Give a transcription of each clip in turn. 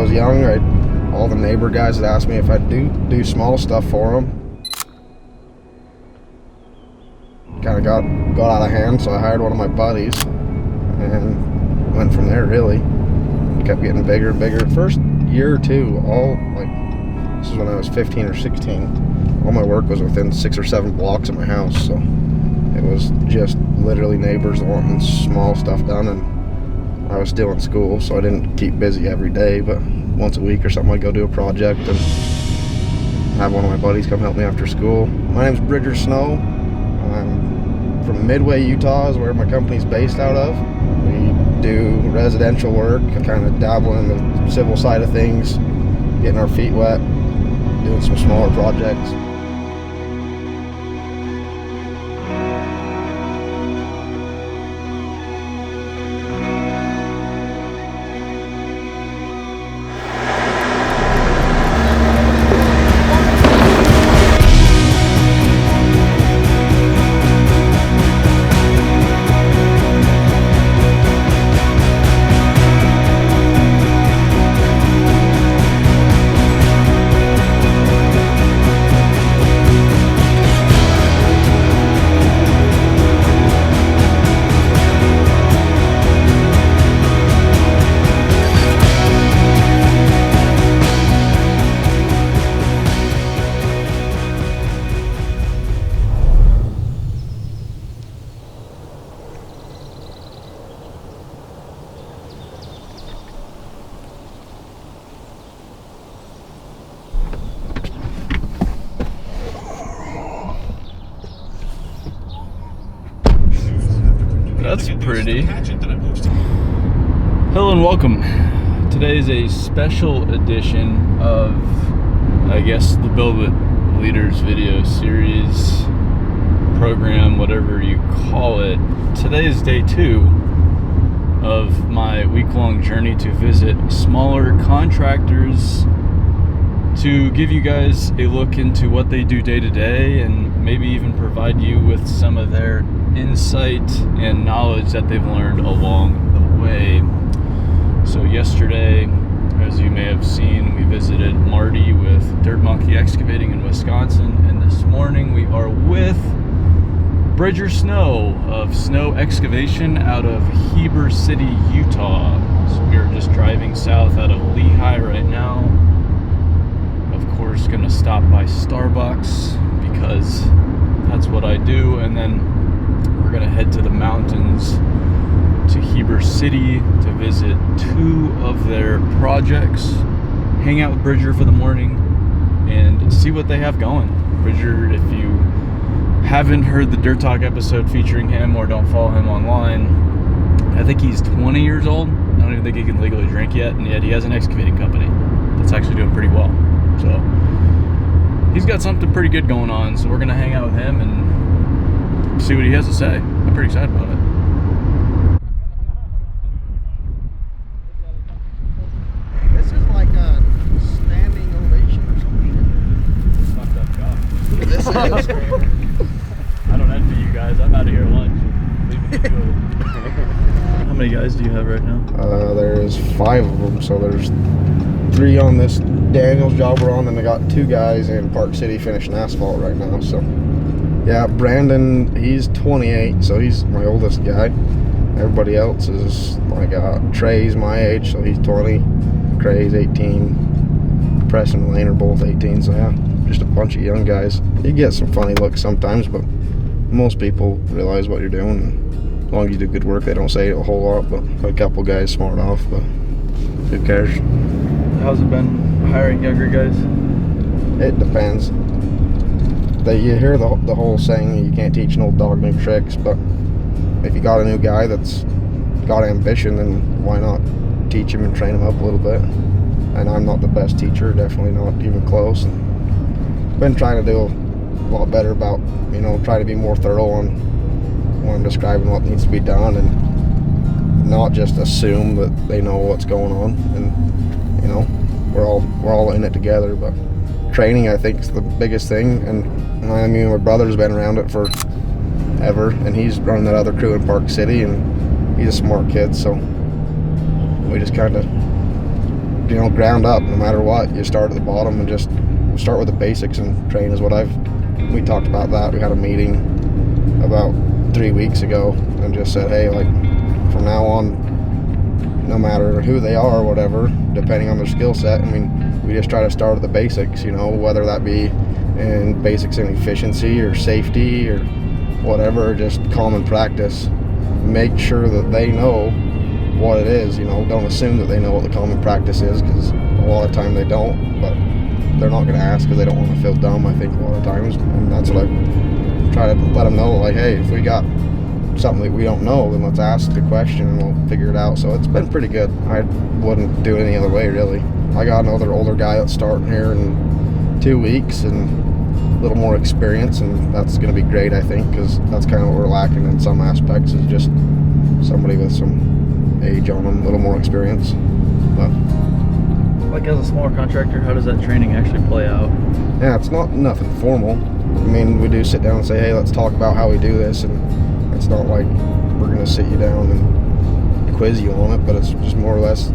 was young, all the neighbor guys had asked me if I'd do small stuff for them. Kind of got out of hand, so I hired one of my buddies and went from there. Really kept getting bigger and bigger. First year or two, this is when I was 15 or 16, all my work was within 6 or 7 blocks of my house, so it was just literally neighbors wanting small stuff done, and I was still in school, so I didn't keep busy every day, but once a week or something I'd go do a project and have one of my buddies come help me after school. My name's Snow. I'm from Midway, Utah is where my company's based out of. We do residential work, kind of dabble in the civil side of things, getting our feet wet, doing some smaller projects. That's pretty. Hello and welcome. Today is a special edition of, I guess, the BuildWitt Leaders video series, program, whatever you call it. Today is day 2 of my week-long journey to visit smaller contractors to give you guys a look into what they do day to day and maybe even provide you with some of their insight and knowledge that they've learned along the way. So yesterday, as you may have seen, we visited Marty with Dirt Monkey Excavating in Wisconsin, and this morning we are with Snow of Snow Excavation out of Heber City, Utah. So we are just driving south out of Lehi right now. Of course, gonna stop by Starbucks because that's what I do, and then we're gonna head to the mountains to Heber City to visit 2 of their projects, hang out with Bridger for the morning, and see what they have going. Bridger, if you haven't heard the Dirt Talk episode featuring him or don't follow him online, I think he's 20 years old. I don't even think he can legally drink yet, and yet he has an excavating company that's actually doing pretty well. So he's got something pretty good going on, so we're gonna hang out with him and see what he has to say. I'm pretty excited about it. This is like a standing ovation or some shit. Fucked up job. This is. I don't envy you guys. I'm out of here at lunch. Leaving you to it. How many guys do you have right now? There's 5 of them, so there's 3 on this Daniel's job we're on, and I got 2 guys in Park City finishing asphalt right now. So yeah, Brandon, he's 28, so he's my oldest guy. Everybody else is like Trey's my age, so he's 20. Cray's 18. Preston and Lane are both 18, so yeah, just a bunch of young guys. You get some funny looks sometimes, but most people realize what you're doing. As long as you do good work, they don't say a whole lot, but a couple guys smart off, but who cares? How's it been hiring younger guys? It depends. You hear the whole saying, you can't teach an old dog new tricks, but if you got a new guy that's got ambition, then why not teach him and train him up a little bit? And I'm not the best teacher, definitely not even close. And been trying to do a lot better about, try to be more thorough on when I'm describing what needs to be done, and not just assume that they know what's going on. And we're all in it together, but training, I think, is the biggest thing. And I mean, my brother's been around it for ever, and he's running that other crew in Park City, and he's a smart kid, so we just kind of ground up. No matter what, you start at the bottom and just start with the basics and train is what we talked about that. We had a meeting about 3 weeks ago and just said, hey, like, from now on, no matter who they are or whatever, depending on their skill set, I mean, we just try to start at the basics, whether that be in basics in efficiency or safety or whatever, just common practice. Make sure that they know what it is, don't assume that they know what the common practice is, because a lot of time they don't, but they're not going to ask because they don't want to feel dumb, I think, a lot of times. And that's what I try to let them know, like, hey, if we got something that we don't know, then let's ask the question and we'll figure it out. So it's been pretty good. I wouldn't do it any other way, really. I got another older guy that's starting here in 2 weeks and a little more experience, and that's going to be great, I think, because that's kind of what we're lacking in some aspects, is just somebody with some age on them, a little more experience. But like, as a smaller contractor, how does that training actually play out? yeah, it's not nothing formal. I mean, we do sit down and say, hey, let's talk about how we do this, and it's not like we're going to sit you down and quiz you on it, but it's just more or less,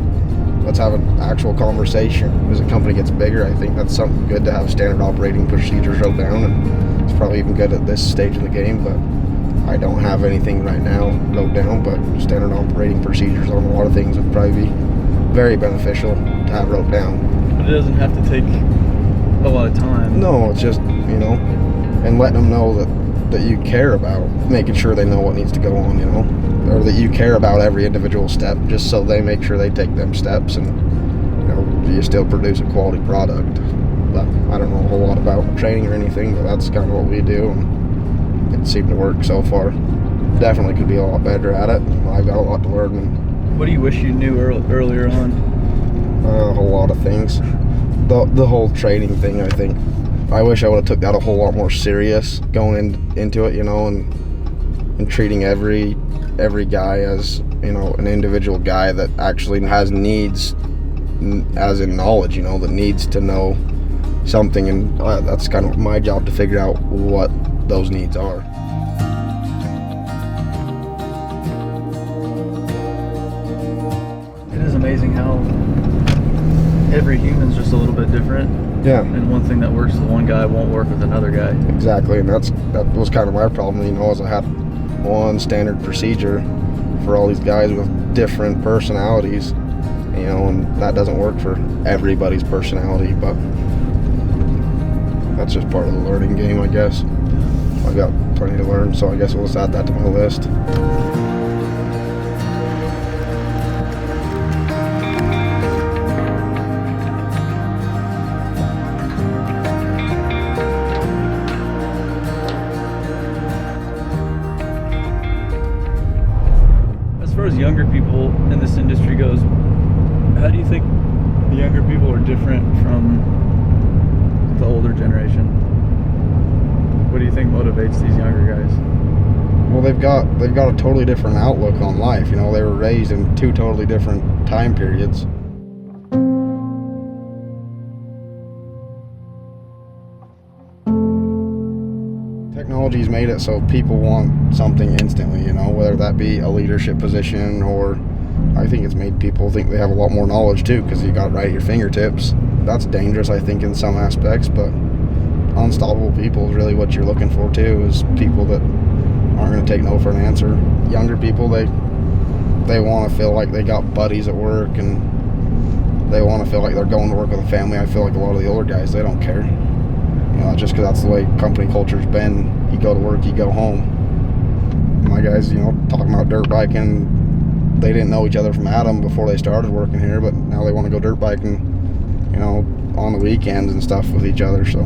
let's have an actual conversation. As a company gets bigger, I think that's something good to have standard operating procedures wrote down, and it's probably even good at this stage of the game, but I don't have anything right now wrote down, but standard operating procedures on a lot of things would probably be very beneficial to have wrote down. But it doesn't have to take a lot of time. No, it's just, and letting them know that you care about making sure they know what needs to go on, or that you care about every individual step, just so they make sure they take them steps, and you still produce a quality product. But I don't know a whole lot about training or anything, but that's kind of what we do, and it seemed to work so far. Definitely could be a lot better at it. I've got a lot to learn. And what do you wish you knew earlier on? a whole lot of things. The whole training thing, I think, I wish I would have took that a whole lot more serious going into it, and treating every guy as, an individual guy that actually has needs, as in knowledge, that needs to know something, and that's kind of my job to figure out what those needs are. It is amazing how every human's just a little bit different. Yeah. And one thing that works with one guy won't work with another guy. Exactly, and that was kind of my problem, is I had one standard procedure for all these guys with different personalities, and that doesn't work for everybody's personality, but that's just part of the learning game, I guess. I've got plenty to learn, so I guess we'll just add that to my list. As far as younger people in this industry goes, how do you think the younger people are different from the older generation? What do you think motivates these younger guys? Well, they've got a totally different outlook on life. They were raised in two totally different time periods. Technology's made it so people want something instantly, whether that be a leadership position, or I think it's made people think they have a lot more knowledge too, because you got it right at your fingertips. That's dangerous, I think, in some aspects, but unstoppable people is really what you're looking for too, is people that aren't going to take no for an answer. Younger people, they want to feel like they got buddies at work, and they want to feel like they're going to work with a family. I feel like a lot of the older guys, they don't care. Just because that's the way company culture's been. You go to work, you go home. My guys, talking about dirt biking, they didn't know each other from Adam before they started working here, but now they want to go dirt biking, on the weekends and stuff with each other. So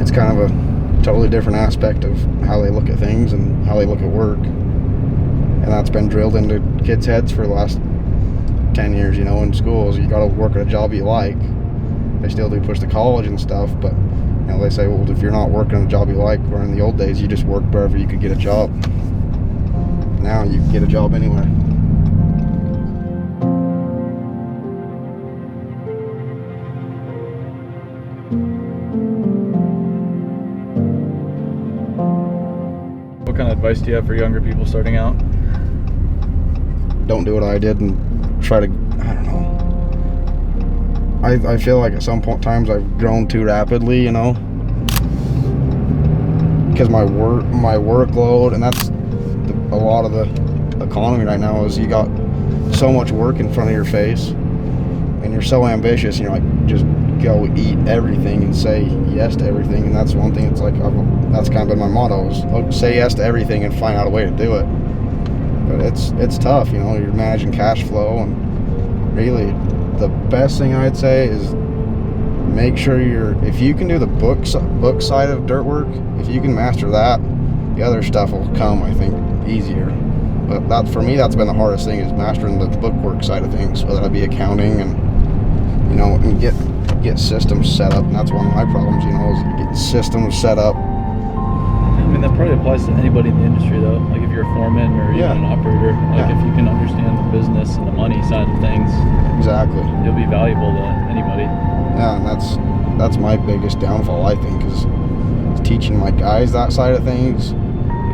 it's kind of a totally different aspect of how they look at things and how they look at work. And that's been drilled into kids' heads for the last 10 years, in schools. You got to work at a job you like. They still do push to college and stuff, but they say, well, if you're not working a job you like, where in the old days you just worked wherever you could get a job. Now you can get a job anywhere. What kind of advice do you have for younger people starting out? Don't do what I did and try to, I feel like at some point times I've grown too rapidly, you know, because my workload, and that's a lot of the economy right now, is you got so much work in front of your face, and you're so ambitious, and you're like, just go eat everything and say yes to everything. And that's one thing. It's like that's kind of been my motto, is say yes to everything and find out a way to do it. But it's tough, you know. You're managing cash flow, and really the best thing I'd say is make sure if you can do the book side of dirt work, if you can master that, the other stuff will come, I think, easier. But that, for me, that's been the hardest thing, is mastering the bookwork side of things, whether that be accounting and, you know, and get systems set up. And that's one of my problems, you know, is getting systems set up. I mean, that probably applies to anybody in the industry, though. Like if you're a foreman or even an operator, like if you can understand the business and the money side of things, exactly, you'll be valuable to anybody. Yeah, and that's my biggest downfall, I think, is teaching my guys that side of things,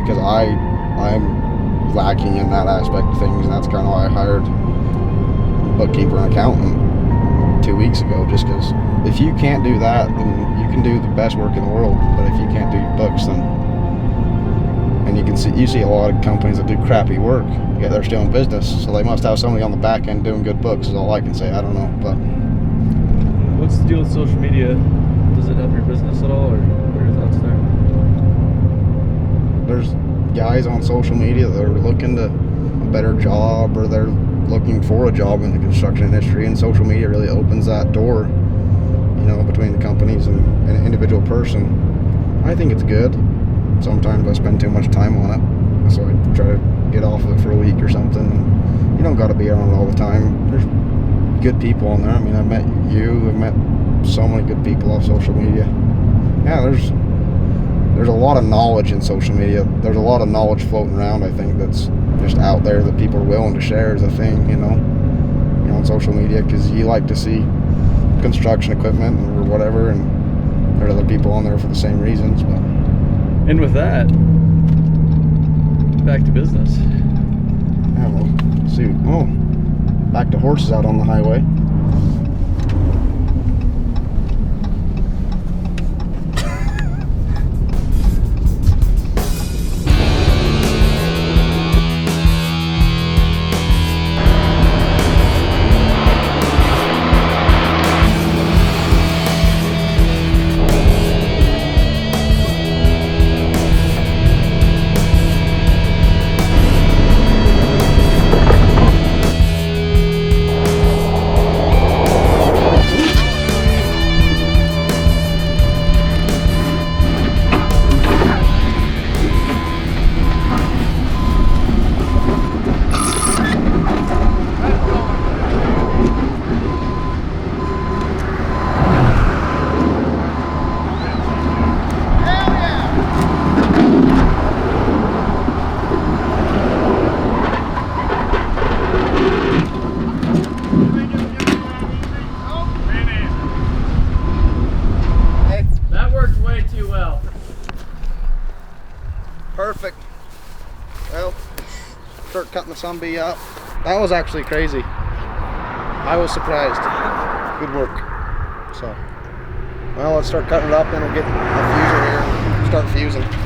because I'm lacking in that aspect of things, and that's kind of why I hired a bookkeeper and accountant 2 weeks ago, just because if you can't do that, then you can do the best work in the world, but if you can't do your books, then, and you see a lot of companies that do crappy work, yet they're still in business, so they must have somebody on the back end doing good books, is all I can say. I don't know. But what's the deal with social media? Does it help your business at all, or what are your thoughts there? There's guys on social media that are looking to a better job, or they're looking for a job in the construction industry, and social media really opens that door, you know, between the companies and an individual person. I think it's good. Sometimes I spend too much time on it, so I try to get off of it for a week or something. You don't got to be on it all the time. There's good people on there. I mean, I've met so many good people off social media. Yeah, there's a lot of knowledge in social media. There's a lot of knowledge floating around, I think, that's just out there that people are willing to share as a thing, you know, on social media, because you like to see construction equipment or whatever, and there's other people on there for the same reasons. But and with that, back to business. Yeah, well, see. Oh, back to horses out on the highway. Perfect. Well, start cutting the sunbee up. That was actually crazy. I was surprised. Good work. So, well, let's start cutting it up, then we'll get a fuser here, start fusing.